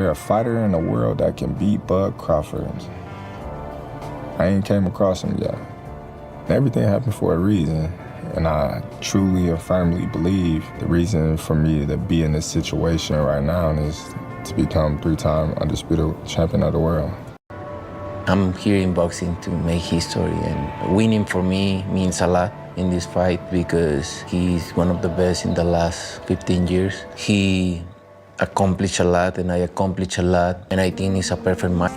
there a fighter in the world that can beat Bud Crawford? I ain't came across him yet. Everything happened for a reason, and I truly and firmly believe the reason for me to be in this situation right now is to become 3-time undisputed champion of the world. I'm here in boxing to make history, and winning for me means a lot in this fight because he's one of the best in the last 15 years. He accomplished a lot, and I accomplished a lot, and I think it's a perfect match.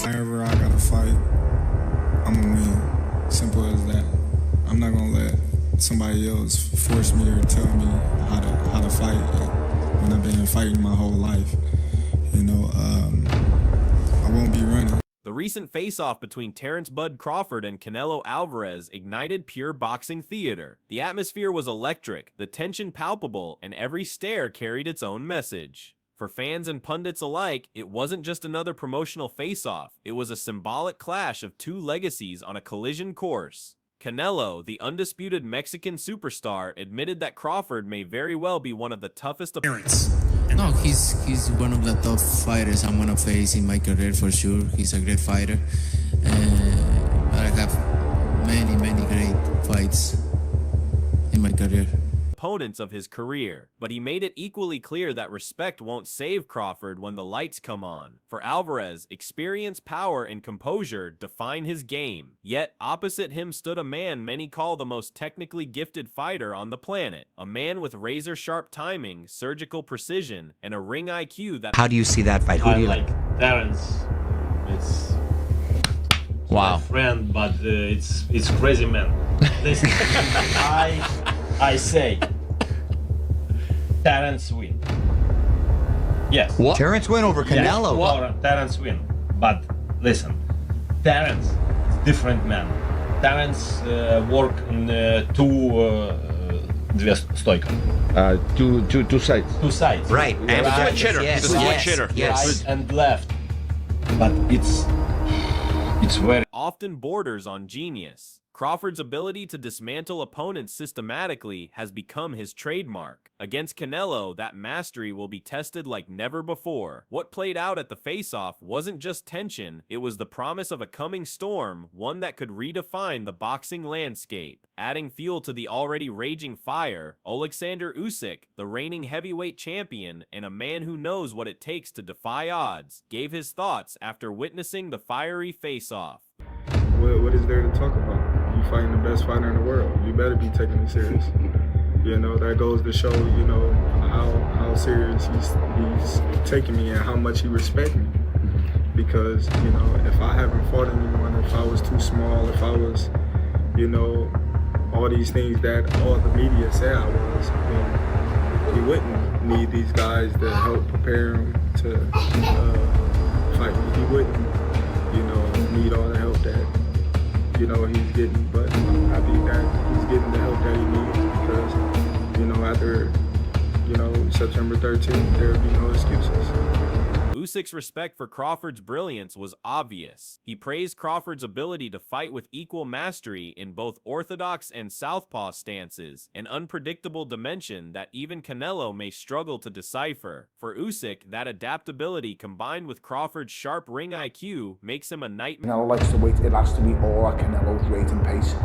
Whenever I gotta fight, I'm gonna win. Simple as that. I'm not gonna let somebody else force me or tell me how to fight when I've been fighting my whole life. You know, I won't be running. The recent face-off between Terence "Bud" Crawford and Canelo Alvarez ignited pure boxing theater. The atmosphere was electric, the tension palpable, and every stare carried its own message. For fans and pundits alike, it wasn't just another promotional face-off. It was a symbolic clash of two legacies on a collision course. Canelo, the undisputed Mexican superstar, admitted that Crawford may very well be one of the toughest opponents. No, he's one of the top fighters I'm gonna face in my career for sure. He's a great fighter, but I have many great fights in my career. Opponents of his career, but he made it equally clear that respect won't save Crawford when the lights come on. For Alvarez, experience, power, and composure define his game. Yet, opposite him stood a man many call the most technically gifted fighter on the planet. A man with razor-sharp timing, surgical precision, and a ring IQ that... How do you see that fight? Who do you like? Terence. It's... Wow. My friend, but it's crazy, man. Listen, I say Terence win. Yes. What? Terence win over Canelo? Yes, Terence win. But listen, Terence is different man. Terence work in две стойка. Two sides. Two sides. Right. And Right. switch hitter. Yes. He's a switch hitter. Yes. Right and left. But it's very often borders on genius. Crawford's ability to dismantle opponents systematically has become his trademark. Against Canelo, that mastery will be tested like never before. What played out at the face-off wasn't just tension, it was the promise of a coming storm, one that could redefine the boxing landscape. Adding fuel to the already raging fire, Alexander Usyk, the reigning heavyweight champion and a man who knows what it takes to defy odds, gave his thoughts after witnessing the fiery face-off. What is there to talk about? You fighting the best fighter in the world. You better be taking it serious. You know, that goes to show, you know, how serious he's taking me and how much he respects me. Because, you know, if I haven't fought anyone, if I was too small, if I was, you know, all these things that all the media said I was, then he wouldn't need these guys to help prepare him to fight me. He wouldn't, you know, need all the help that, you know, he's getting, but I'm happy that he's getting the help that he needs because, you know, after, you know, September 13th, there will be no excuses. Usyk's respect for Crawford's brilliance was obvious. He praised Crawford's ability to fight with equal mastery in both orthodox and southpaw stances, an unpredictable dimension that even Canelo may struggle to decipher. For Usyk, that adaptability combined with Crawford's sharp ring IQ makes him a nightmare. Canelo likes to wait. It has to be all at Canelo's rate and pace.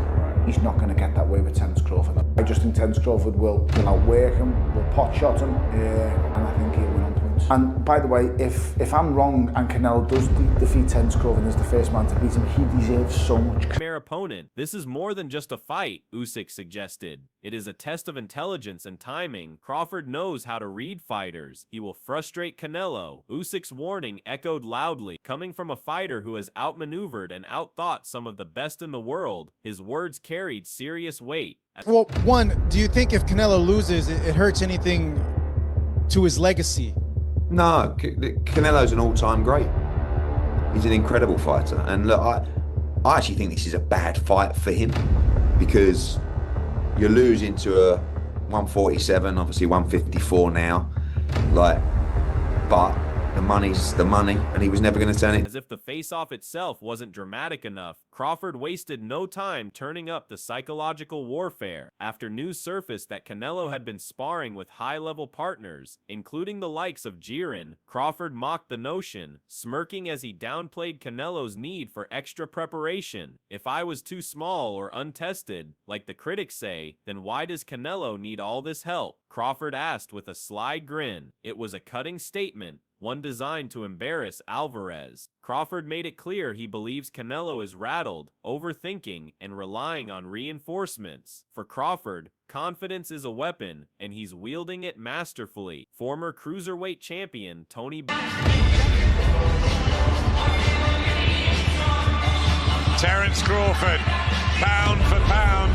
He's not going to get that way with Terence Crawford. I just think Terence Crawford will outwork him, will pot shot him, and I think he'll win on points. And by the way, if I'm wrong and Canelo does defeat Terence Crawford as the first man to beat him, he deserves so much. Opponent. This is more than just a fight, Usyk suggested. It is a test of intelligence and timing. Crawford knows how to read fighters. He will frustrate Canelo. Usyk's warning echoed loudly. Coming from a fighter who has outmaneuvered and outthought some of the best in the world, his words carried serious weight. Well, one, do you think if Canelo loses, it hurts anything to his legacy? No, Canelo's an all-time great. He's an incredible fighter. And look, I actually think this is a bad fight for him because you're losing to a 147, obviously 154 now. But the money's the money, and he was never going to turn it. As if the face-off itself wasn't dramatic enough, Crawford wasted no time turning up the psychological warfare. After news surfaced that Canelo had been sparring with high-level partners, including the likes of Jiren, Crawford mocked the notion, smirking as he downplayed Canelo's need for extra preparation. If I was too small or untested, like the critics say, then why does Canelo need all this help? Crawford asked with a sly grin. It was a cutting statement, one designed to embarrass Alvarez. Crawford made it clear he believes Canelo is rattled, overthinking, and relying on reinforcements. For Crawford, confidence is a weapon, and he's wielding it masterfully. Former cruiserweight champion Tony Terence Crawford, pound for pound,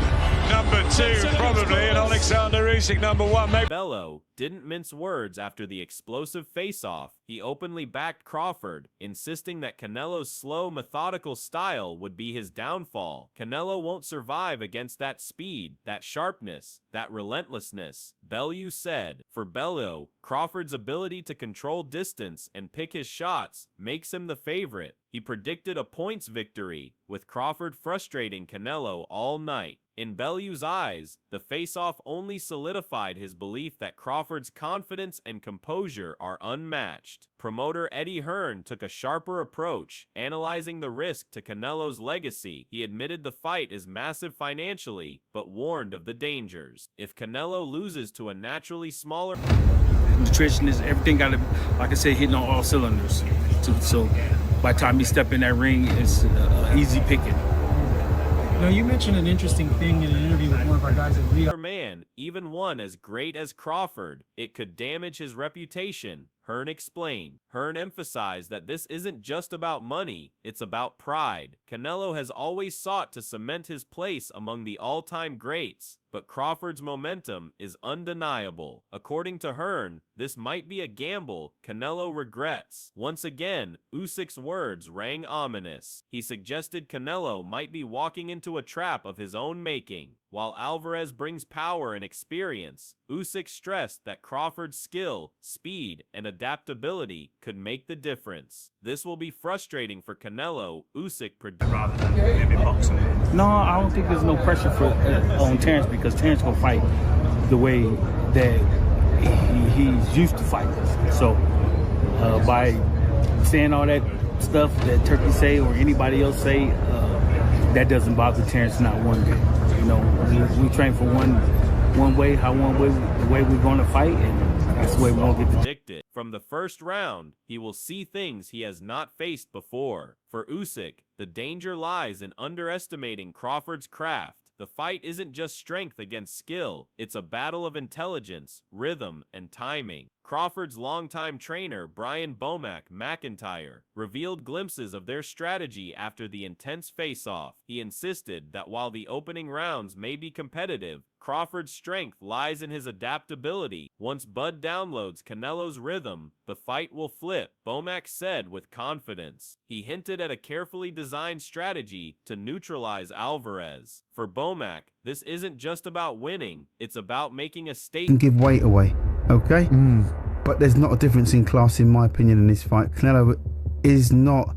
number 2 probably, and Alexander Usyk number 1 maybe. Bello didn't mince words after the explosive face-off. He openly backed Crawford, insisting that Canelo's slow, methodical style would be his downfall. Canelo won't survive against that speed, that sharpness, that relentlessness, Bellew said. For Bello, Crawford's ability to control distance and pick his shots makes him the favorite. He predicted a points victory, with Crawford frustrating Canelo all night. In Bellew's eyes, the face-off only solidified his belief that Crawford's confidence and composure are unmatched. Promoter Eddie Hearn took a sharper approach, analyzing the risk to Canelo's legacy. He admitted the fight is massive financially, but warned of the dangers. If Canelo loses to a naturally smaller... Nutritionist, everything got to, like I said, hitting on all cylinders. So by the time you step in that ring, it's easy picking. Now, you mentioned an interesting thing in an interview with one of our guys at Rio. Man, even one as great as Crawford, it could damage his reputation, Hearn explained. Hearn emphasized that this isn't just about money, it's about pride. Canelo has always sought to cement his place among the all-time greats, but Crawford's momentum is undeniable. According to Hearn, this might be a gamble Canelo regrets. Once again, Usyk's words rang ominous. He suggested Canelo might be walking into a trap of his own making. While Alvarez brings power and experience, Usyk stressed that Crawford's skill, speed, and adaptability could make the difference. This will be frustrating for Canelo, Usyk predicted. Rather than maybe boxing. No, I don't think there's no pressure for on Terence, because Terence gonna fight the way that he's used to fighting. So by saying all that stuff that Turkey say or anybody else say, that doesn't bother Terence not one bit. You know, we train for one way, the way we're going to fight, and that's the way we're going to get the predicted. From the first round, he will see things he has not faced before. For Usyk, the danger lies in underestimating Crawford's craft. The fight isn't just strength against skill, it's a battle of intelligence, rhythm, and timing. Crawford's longtime trainer, Brian Bomack McIntyre, revealed glimpses of their strategy after the intense face-off. He insisted that while the opening rounds may be competitive, Crawford's strength lies in his adaptability. Once Bud downloads Canelo's rhythm, the fight will flip, Bomack said with confidence. He hinted at a carefully designed strategy to neutralize Alvarez. For Bomack, this isn't just about winning, it's about making a statement. Give weight away, okay? But there's not a difference in class, in my opinion, in this fight. Canelo is not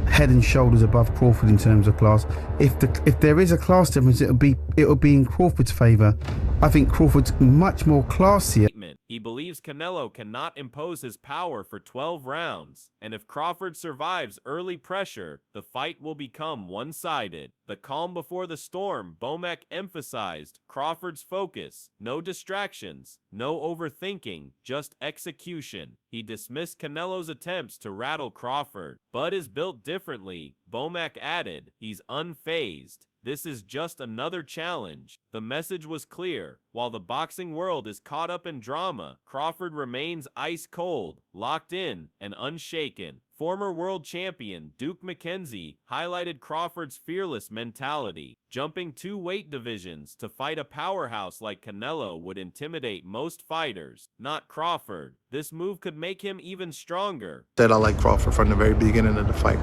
head and shoulders above Crawford in terms of class. If there is a class difference, it'll be in Crawford's favor. I think Crawford's much more classier. He believes Canelo cannot impose his power for 12 rounds, and if Crawford survives early pressure, the fight will become one-sided. The calm before the storm, Bomack emphasized Crawford's focus, no distractions, no overthinking, just execution. He dismissed Canelo's attempts to rattle Crawford. Bud is built differently, Bomack added. He's unfazed. This is just another challenge. The message was clear. While the boxing world is caught up in drama, Crawford remains ice cold, locked in, and unshaken. Former world champion Duke McKenzie highlighted Crawford's fearless mentality. Jumping 2 weight divisions to fight a powerhouse like Canelo would intimidate most fighters, not Crawford. This move could make him even stronger. Said I like Crawford from the very beginning of the fight.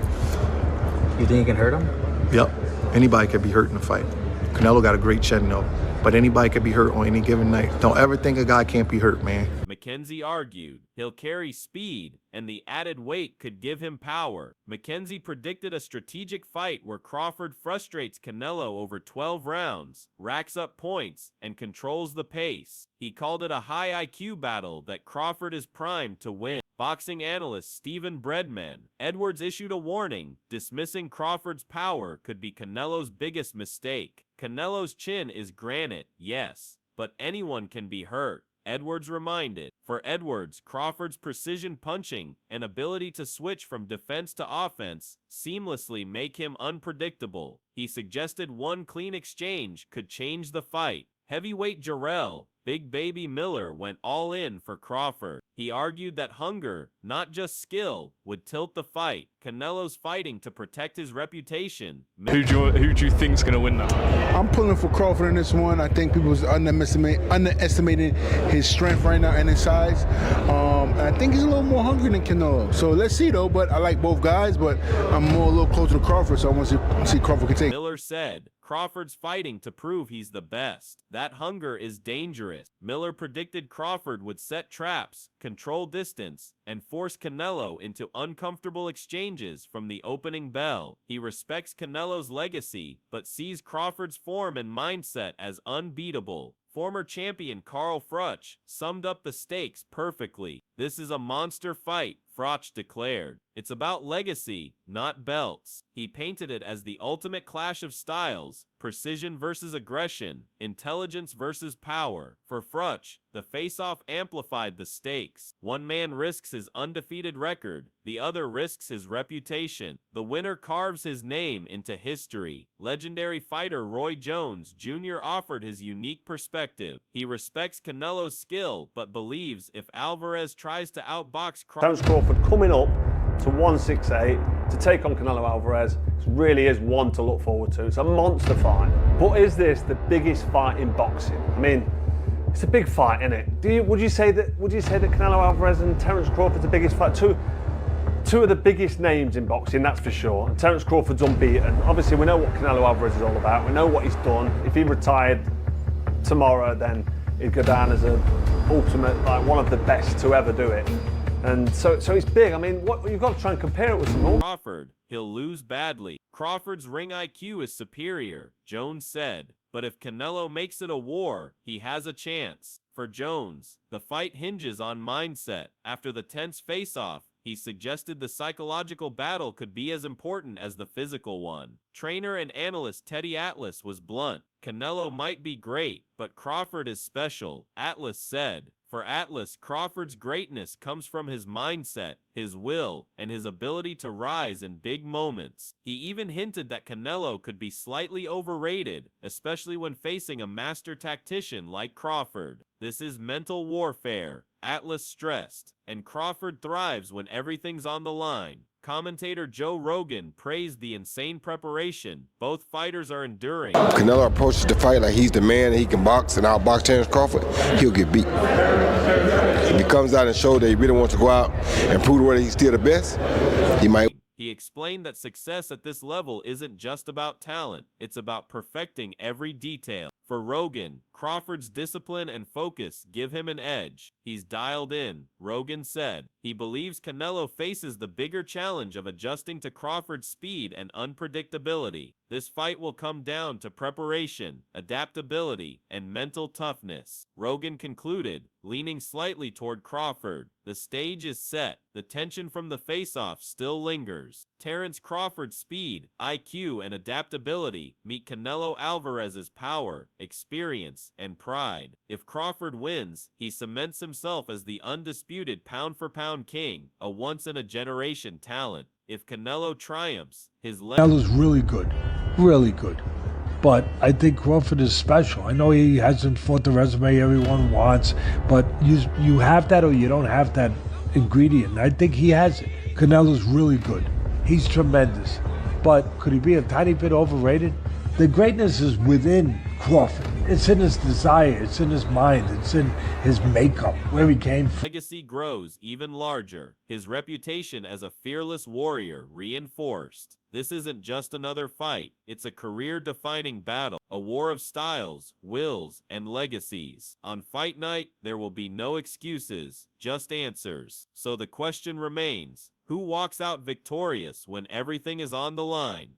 You think you can hurt him? Yep. Anybody could be hurt in a fight. Canelo got a great chin though, but anybody could be hurt on any given night. Don't ever think a guy can't be hurt, man. McKenzie argued. He'll carry speed, and the added weight could give him power. McKenzie predicted a strategic fight where Crawford frustrates Canelo over 12 rounds, racks up points, and controls the pace. He called it a high IQ battle that Crawford is primed to win. Boxing analyst Stephen Breadman, Edwards issued a warning, dismissing Crawford's power could be Canelo's biggest mistake. Canelo's chin is granite, yes, but anyone can be hurt. Edwards reminded. For Edwards, Crawford's precision punching and ability to switch from defense to offense seamlessly make him unpredictable. He suggested one clean exchange could change the fight. Heavyweight Jarrell, Big Baby Miller went all in for Crawford. He argued that hunger, not just skill, would tilt the fight. Canelo's fighting to protect his reputation. Who do you think's going to win that? I'm pulling for Crawford in this one. I think people underestimating his strength right now and his size. And I think he's a little more hungry than Canelo. So let's see though. But I like both guys, but I'm a little closer to Crawford, so I want to see Crawford continue. Miller said, Crawford's fighting to prove he's the best. That hunger is dangerous. Miller predicted Crawford would set traps, control distance, and force Canelo into uncomfortable exchanges from the opening bell. He respects Canelo's legacy, but sees Crawford's form and mindset as unbeatable. Former champion Carl Froch summed up the stakes perfectly. This is a monster fight, Froch declared. It's about legacy, not belts. He painted it as the ultimate clash of styles, precision versus aggression, intelligence versus power. For Froch, the face-off amplified the stakes. One man risks his undefeated record, the other risks his reputation. The winner carves his name into history. Legendary fighter Roy Jones Jr. offered his unique perspective. He respects Canelo's skill, but believes if Alvarez tries to outbox Terence Crawford coming up to 168 to take on Canelo Alvarez really is one to look forward to. It's a monster fight. But is this the biggest fight in boxing? I mean, it's a big fight, isn't it? Would you say that Canelo Alvarez and Terence Crawford's the biggest fight? Two of the biggest names in boxing, that's for sure. And Terence Crawford's unbeaten. Obviously, we know what Canelo Alvarez is all about. We know what he's done. If he retired tomorrow, then he'd go down as an ultimate, like one of the best to ever do it. And so it's big. I mean, you've got to try and compare it with some more. Crawford, he'll lose badly. Crawford's ring IQ is superior, Jones said. But if Canelo makes it a war, he has a chance. For Jones, the fight hinges on mindset. After the tense face-off, he suggested the psychological battle could be as important as the physical one. Trainer and analyst Teddy Atlas was blunt. Canelo might be great, but Crawford is special, Atlas said. For Atlas, Crawford's greatness comes from his mindset, his will, and his ability to rise in big moments. He even hinted that Canelo could be slightly overrated, especially when facing a master tactician like Crawford. This is mental warfare, Atlas stressed, and Crawford thrives when everything's on the line. Commentator Joe Rogan praised the insane preparation both fighters are enduring. Canelo approaches the fight like he's the man, he can box and outbox Terence Crawford, he'll get beat. If he comes out and shows that he really wants to go out and prove whether he's still the best, he might. He explained that success at this level isn't just about talent, it's about perfecting every detail. For Rogan, Crawford's discipline and focus give him an edge. He's dialed in, Rogan said. He believes Canelo faces the bigger challenge of adjusting to Crawford's speed and unpredictability. This fight will come down to preparation, adaptability, and mental toughness. Rogan concluded, leaning slightly toward Crawford. The stage is set. The tension from the face-off still lingers. Terence Crawford's speed, IQ, and adaptability meet Canelo Alvarez's power, experience, and pride. If Crawford wins, he cements himself as the undisputed pound-for-pound king, a once-in-a-generation talent. If Canelo triumphs, his Canelo's really good. Really good. But I think Crawford is special. I know he hasn't fought the resume everyone wants, but you have that or you don't have that ingredient. I think he has it. Canelo's really good. He's tremendous. But could he be a tiny bit overrated? The greatness is within Crawford. It's in his desire, it's in his mind, it's in his makeup, where he came from. Legacy grows even larger, his reputation as a fearless warrior reinforced. This isn't just another fight, it's a career-defining battle, a war of styles, wills, and legacies. On fight night, there will be no excuses, just answers. So the question remains, who walks out victorious when everything is on the line?